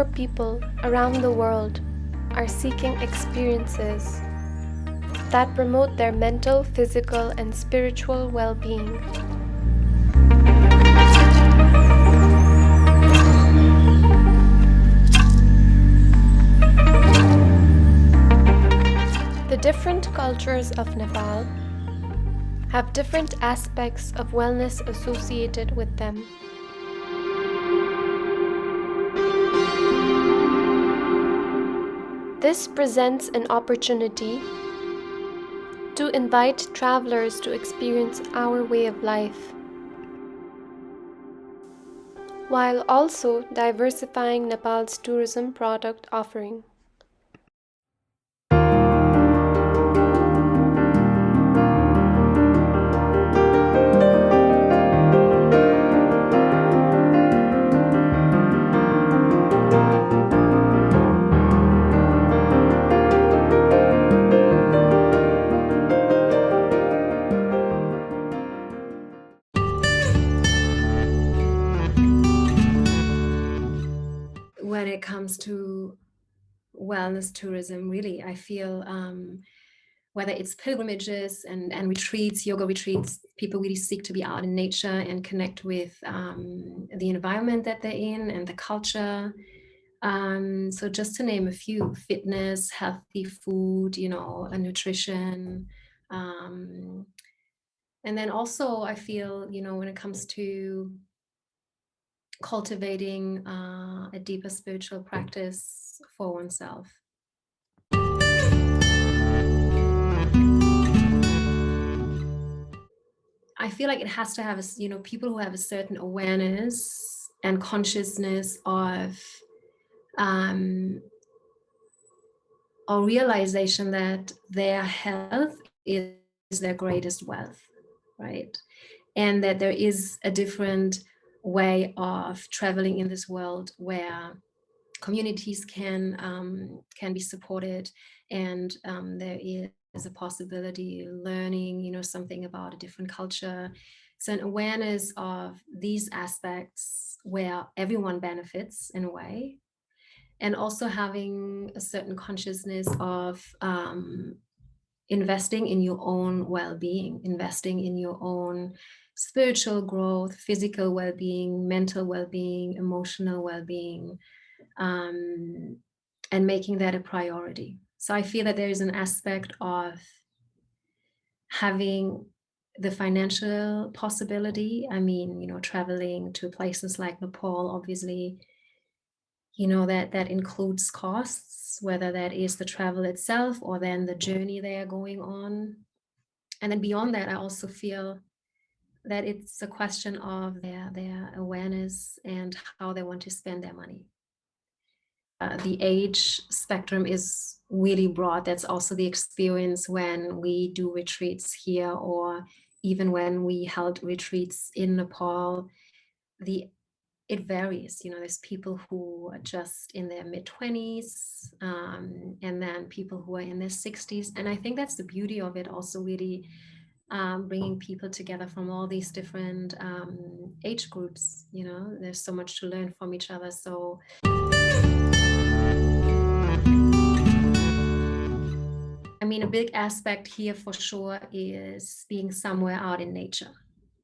more people around the world are seeking experiences that promote their mental, physical, and spiritual well being. The different cultures of Nepal have different aspects of wellness associated with them. This presents an opportunity to invite travelers to experience our way of life, while also diversifying Nepal's tourism product offering. When it comes to wellness tourism, really, I feel whether it's pilgrimages and retreats, yoga retreats, people really seek to be out in nature and connect with the environment that they're in and the culture. So just to name a few: fitness, healthy food, nutrition. Um, and then also I feel, when it comes to cultivating a deeper spiritual practice for oneself. I feel like it has to have people who have a certain awareness and consciousness of um, or realization that their health is their greatest wealth, right? And that there is a different way of traveling in this world where communities can be supported, and there is a possibility learning something about a different culture. So an awareness of these aspects where everyone benefits in a way, and also having a certain consciousness of investing in your own well-being, investing in your own spiritual growth, physical well-being, mental well-being, emotional well-being, um, and making that a priority. So I feel that there is an aspect of having the financial possibility. I mean, traveling to places like Nepal, obviously, that includes costs, whether that is the travel itself or then the journey they are going on. And then beyond that, I also feel that it's a question of their awareness and how they want to spend their money. The age spectrum is really broad. That's also the experience when we do retreats here, or even when we held retreats in Nepal. It varies. There's people who are just in their mid-20s, and then people who are in their 60s. And I think that's the beauty of it, also really bringing people together from all these different age groups. There's so much to learn from each other. So I mean, a big aspect here for sure is being somewhere out in nature,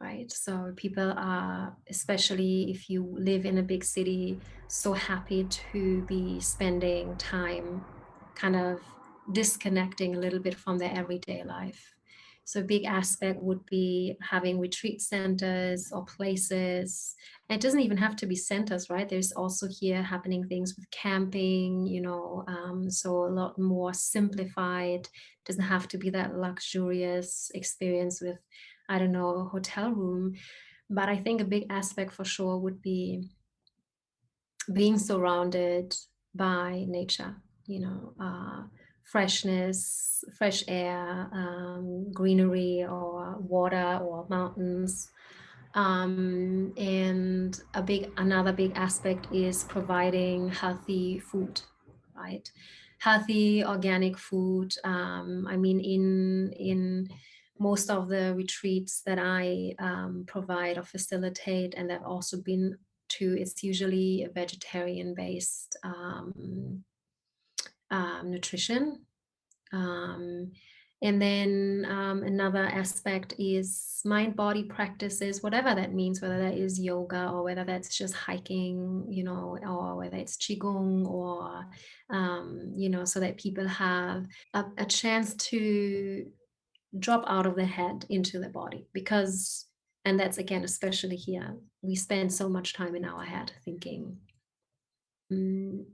right? So people are, especially if you live in a big city, so happy to be spending time kind of disconnecting a little bit from their everyday life. So a big aspect would be having retreat centers or places. And it doesn't even have to be centers, right? There's also here happening things with camping, so a lot more simplified. Doesn't have to be that luxurious experience with, I don't know, a hotel room. But I think a big aspect for sure would be being surrounded by nature, freshness, fresh air, greenery, or water, or mountains. And another big aspect is providing healthy food, right? Healthy organic food. I mean, in most of the retreats that I provide or facilitate, and that also been to, it's usually a vegetarian based nutrition. Um, and then another aspect is mind body practices, whatever that means, whether that is yoga or whether that's just hiking, or whether it's qigong or, so that people have a chance to drop out of the head into the body. Because, and that's again, especially here, we spend so much time in our head thinking. Mm,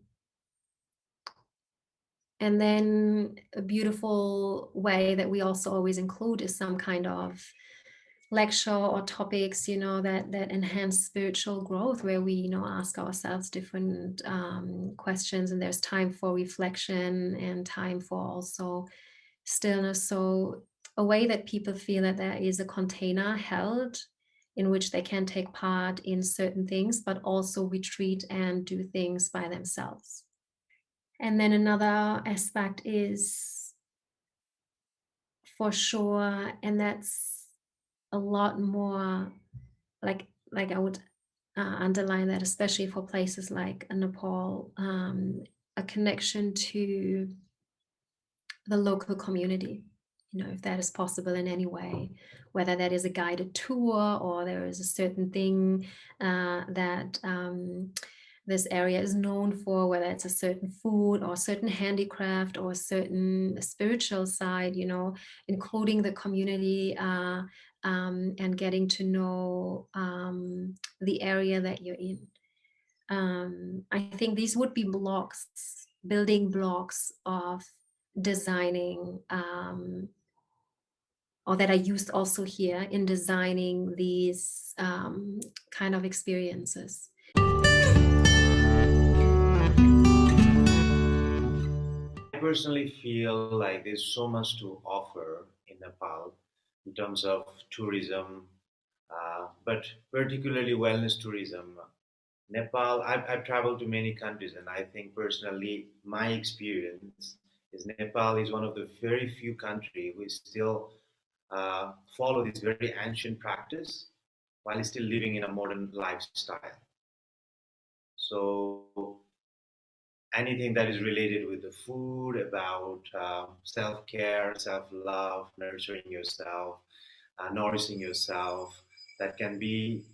And then a beautiful way that we also always include is some kind of lecture or topics, that enhance spiritual growth, where we, ask ourselves different questions, and there's time for reflection and time for also stillness. So a way that people feel that there is a container held in which they can take part in certain things, but also retreat and do things by themselves. And then another aspect is for sure, and that's a lot more like I would underline that, especially for places like Nepal, a connection to the local community. If that is possible in any way, whether that is a guided tour or there is a certain thing that this area is known for, whether it's a certain food or certain handicraft or a certain spiritual side, including the community, and getting to know the area that you're in. I think these would be building blocks of designing, or that I used also here in designing these kind of experiences. I personally feel like there's so much to offer in Nepal in terms of tourism, but particularly wellness tourism. Nepal, I've traveled to many countries, and I think personally, my experience is Nepal is one of the very few countries who still follow this very ancient practice while still living in a modern lifestyle. So anything that is related with the food, about self-care, self-love, nurturing yourself, nourishing yourself, that can be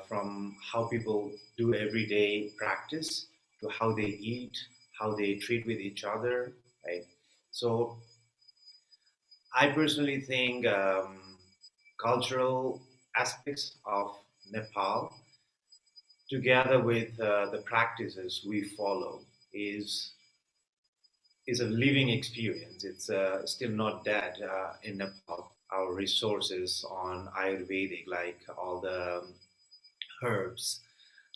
from how people do everyday practice to how they eat, how they treat with each other, right? So I personally think cultural aspects of Nepal, together with the practices we follow, is is a living experience. It's still not dead in Nepal. Our resources on Ayurvedic, like all the herbs,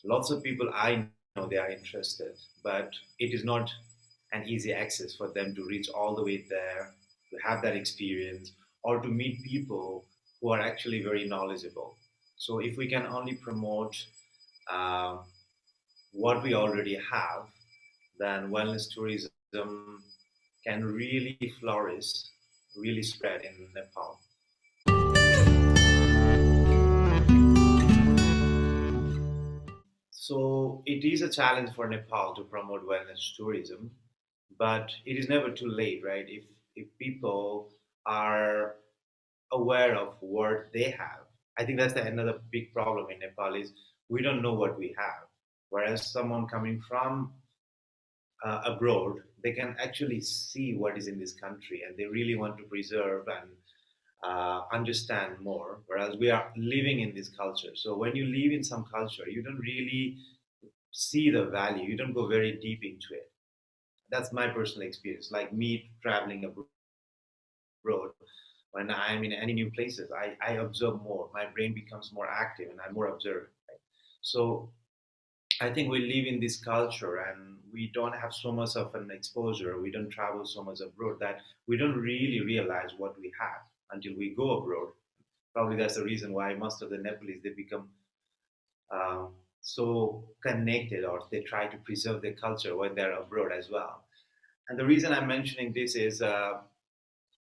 lots of people I know they are interested, but it is not an easy access for them to reach all the way there, to have that experience, or to meet people who are actually very knowledgeable. So if we can only promote uh, what we already have, then wellness tourism can really flourish, really spread in Nepal. So it is a challenge for Nepal to promote wellness tourism, but it is never too late, right? If people are aware of what they have, I think that's another big problem in Nepal is we don't know what we have. Whereas someone coming from abroad, they can actually see what is in this country, and they really want to preserve and understand more. Whereas we are living in this culture, so when you live in some culture, you don't really see the value. You don't go very deep into it. That's my personal experience. Like me traveling abroad, when I'm in any new places, I observe more. My brain becomes more active, and I'm more observant. Right? So I think we live in this culture, and we don't have so much of an exposure. We don't travel so much abroad that we don't really realize what we have until we go abroad. Probably that's the reason why most of the Nepalese they become so connected, or they try to preserve their culture when they're abroad as well. And the reason I'm mentioning this is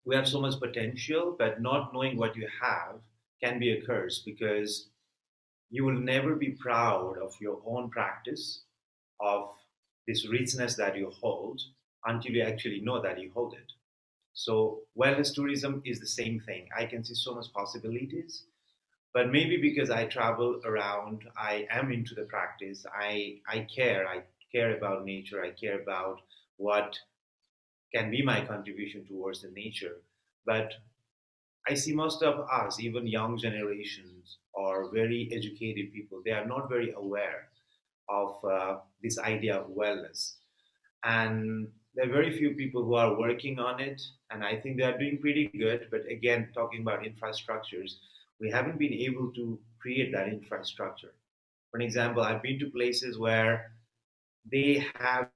we have so much potential, but not knowing what you have can be a curse, because you will never be proud of your own practice, of this richness that you hold, until you actually know that you hold it. So wellness tourism is the same thing. I can see so much possibilities, but maybe because I travel around, I am into the practice. I care about nature. I care about what can be my contribution towards the nature. But I see most of us, even young generations or very educated people, they are not very aware of this idea of wellness. And there are very few people who are working on it, and I think they are doing pretty good. But again, talking about infrastructures, we haven't been able to create that infrastructure. For an example, I've been to places where they have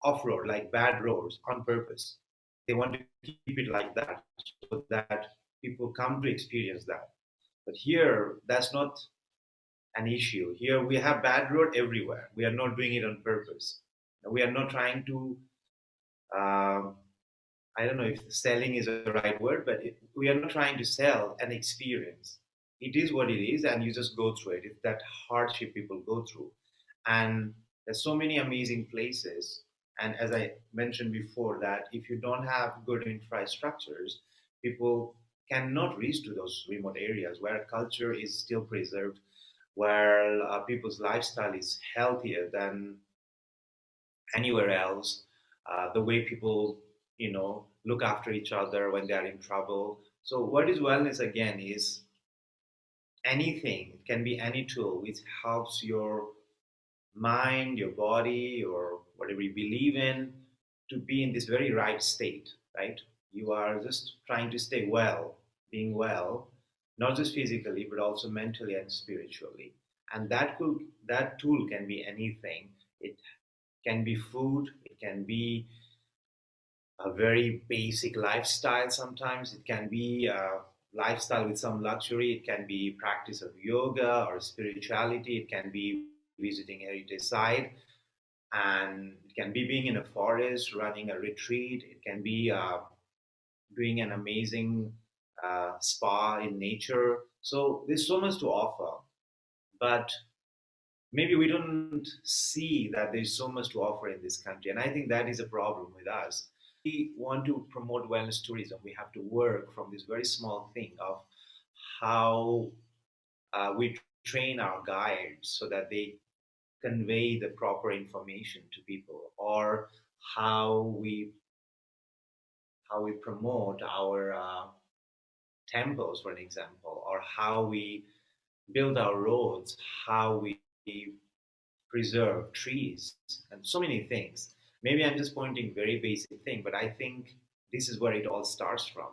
off-road, like bad roads, on purpose. They want to keep it like that so that people come to experience that. But here, that's not an issue. Here, we have bad road everywhere. We are not doing it on purpose. We are not trying to um, I don't know if selling is the right word, but we are not trying to sell an experience. It is what it is, and you just go through it. It's that hardship people go through. And there's so many amazing places. And as I mentioned before, that if you don't have good infrastructures, people cannot reach to those remote areas where culture is still preserved, where people's lifestyle is healthier than anywhere else. The way people, look after each other when they are in trouble. So, what is wellness again is anything. It can be any tool which helps your mind, your body, or whatever you believe in to be in this very right state. Right? You are just trying to stay well, being well, not just physically but also mentally and spiritually. And that tool can be anything. It can be food. It can be a very basic lifestyle. Sometimes it can be a lifestyle with some luxury. It can be practice of yoga or spirituality. It can be visiting heritage site, and it can be being in a forest, running a retreat. It can be doing an amazing spa in nature. So there's so much to offer, but maybe we don't see that there's so much to offer in this country, and I think that is a problem with us. We want to promote wellness tourism, we have to work from this very small thing of how we train our guides so that they convey the proper information to people, or how we how we promote our temples, for an example, or how we build our roads, how we preserve trees, and so many things. Maybe I'm just pointing very basic thing, but I think this is where it all starts from.